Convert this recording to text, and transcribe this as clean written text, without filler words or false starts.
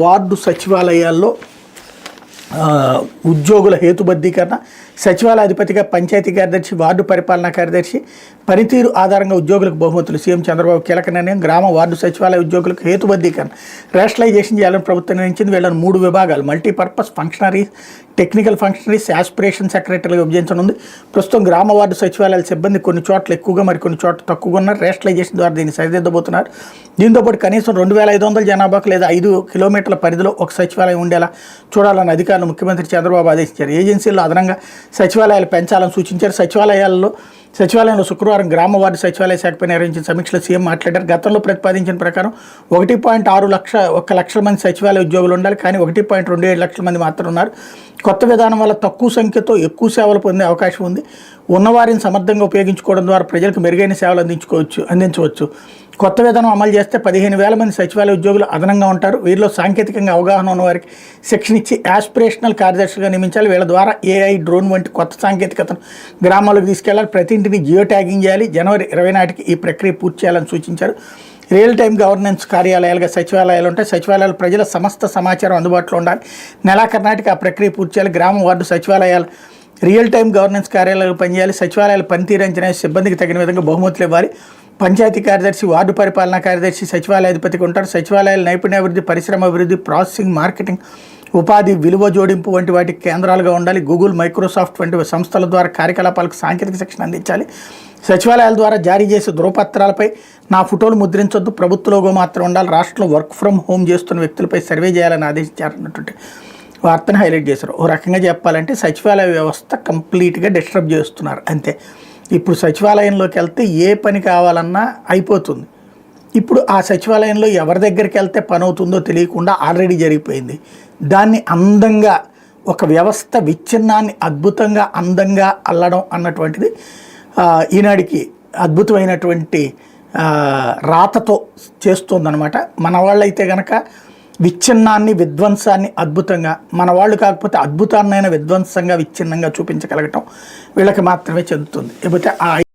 Ward సచివాలయాల్లో ఉద్యోగుల హేతుబద్ధీకరణ, సచివాలయ అధిపతిగా పంచాయతీ కార్యదర్శి, వార్డు పరిపాలనా కార్యదర్శి పనితీరు ఆధారంగా ఉద్యోగులకు బహుమతులు. సీఎం చంద్రబాబు కీలక నిర్ణయం. గ్రామ వార్డు సచివాలయ ఉద్యోగులకు హేతుబద్ధీకరణ, రేషనలైజేషన్ చేయాలని ప్రభుత్వం నిర్ణయించింది. వీళ్ళని 3 విభాగాలు multipurpose functionaries, technical functionaries, aspiration సెక్రటరీగా విభజించనుంది. ప్రస్తుతం గ్రామ వార్డు సచివాలయాల సిబ్బంది కొన్ని చోట్ల ఎక్కువగా, మరికొన్ని చోట్ల తక్కువగా ఉన్నారు. రేషనలైజేషన్ ద్వారా దీన్ని సరిదిద్దబోతున్నారు. దీంతోపాటు కనీసం 2500 జనాభాకు లేదా 5 కిలోమీటర్ల పరిధిలో ఒక సచివాలయం ఉండేలా చూడాలని అధికారులు ముఖ్యమంత్రి చంద్రబాబు ఆదేశించారు. ఏజెన్సీల్లో అదనంగా సచివాలయాలు పెంచాలని సూచించారు. సచివాలయంలో శుక్రవారం గ్రామ వార్డు సచివాలయ శాఖపై నిర్వహించిన సమీక్షలో సీఎం మాట్లాడారు. గతంలో ప్రతిపాదించిన ప్రకారం 1.6 లక్షల మంది సచివాలయ ఉద్యోగులు ఉండాలి, కానీ 1.27 లక్షల మంది మాత్రం ఉన్నారు. కొత్త విధానం వల్ల తక్కువ సంఖ్యతో ఎక్కువ సేవలు పొందే అవకాశం ఉంది. ఉన్నవారిని సమర్థంగా ఉపయోగించుకోవడం ద్వారా ప్రజలకు మెరుగైన సేవలు అందించవచ్చు. కొత్త విధానం అమలు చేస్తే 15,000 మంది సచివాలయ ఉద్యోగులు అదనంగా ఉంటారు. వీరిలో సాంకేతికంగా అవగాహన ఉన్న వారికి శిక్షణ ఇచ్చి యాస్పిరేషనల్ కార్యదర్శులుగా నియమించాలి. వీళ్ళ ద్వారా AI, డ్రోన్ వంటి కొత్త సాంకేతికతను గ్రామాలకు తీసుకెళ్లాలి. ప్రతి ఇంటిని జియో ట్యాగింగ్ చేయాలి. జనవరి 20 నాటికి ఈ ప్రక్రియ పూర్తి చేయాలని సూచించారు. రియల్ టైం గవర్నెన్స్ కార్యాలయాలుగా సచివాలయాలు ఉంటాయి. సచివాలయాలు ప్రజల సమస్త సమాచారం అందుబాటులో ఉండాలి. నెలాఖరు నాటికి ఆ ప్రక్రియ పూర్తి చేయాలి. గ్రామ వార్డు సచివాలయాలు రియల్ టైం గవర్నెన్స్ కార్యాలయాలు పనిచేయాలి. సచివాలయాల పనితీరు అంచనా సిబ్బందికి తగిన విధంగా బహుమతులు ఇవ్వాలి. పంచాయతీ కార్యదర్శి, వార్డు పరిపాలనా కార్యదర్శి సచివాలయ అధిపతికి ఉంటారు. సచివాలయాల నైపుణ్యాభివృద్ధి, పరిశ్రమ అభివృద్ధి, ప్రాసెసింగ్, మార్కెటింగ్, ఉపాధి, విలువ జోడింపు వంటి వాటికి కేంద్రాలుగా ఉండాలి. గూగుల్, మైక్రోసాఫ్ట్ వంటి సంస్థల ద్వారా కార్యకలాపాలకు సాంకేతిక శిక్షణ అందించాలి. సచివాలయాల ద్వారా జారీ చేసే ధృవపత్రాలపై నా ఫోటోలు ముద్రించొద్దు, ప్రభుత్వ లోగో మాత్రం ఉండాలి. రాష్ట్రంలో వర్క్ ఫ్రమ్ హోమ్ చేస్తున్న వ్యక్తులపై సర్వే చేయాలని ఆదేశించారన్నటువంటి వార్తను హైలైట్ చేశారు. ఓ రకంగా చెప్పాలంటే సచివాలయ వ్యవస్థ కంప్లీట్గా డిస్టర్బ్ చేస్తున్నారు అంతే. ఇప్పుడు సచివాలయంలోకి వెళ్తే ఏ పని కావాలన్నా అయిపోతుంది. ఇప్పుడు ఆ సచివాలయంలో ఎవరి దగ్గరికి వెళ్తే పని అవుతుందో తెలియకుండా ఆల్రెడీ జరిగిపోయింది. దాన్ని అందంగా ఒక వ్యవస్థ విచ్ఛిన్నాన్ని అద్భుతంగా అందంగా అల్లడం అన్నటువంటిది ఈనాడికి అద్భుతమైనటువంటి రాతతో చేస్తుందన్నమాట. మన వాళ్ళైతే కనుక విచ్ఛిన్నాన్ని, విధ్వంసాన్ని అద్భుతంగా, మన వాళ్ళు కాకపోతే అద్భుతాన్నైనా విధ్వంసంగా, విచ్ఛిన్నంగా చూపించగలగటం వీళ్ళకి మాత్రమే చెందుతుంది. లేకపోతే ఆ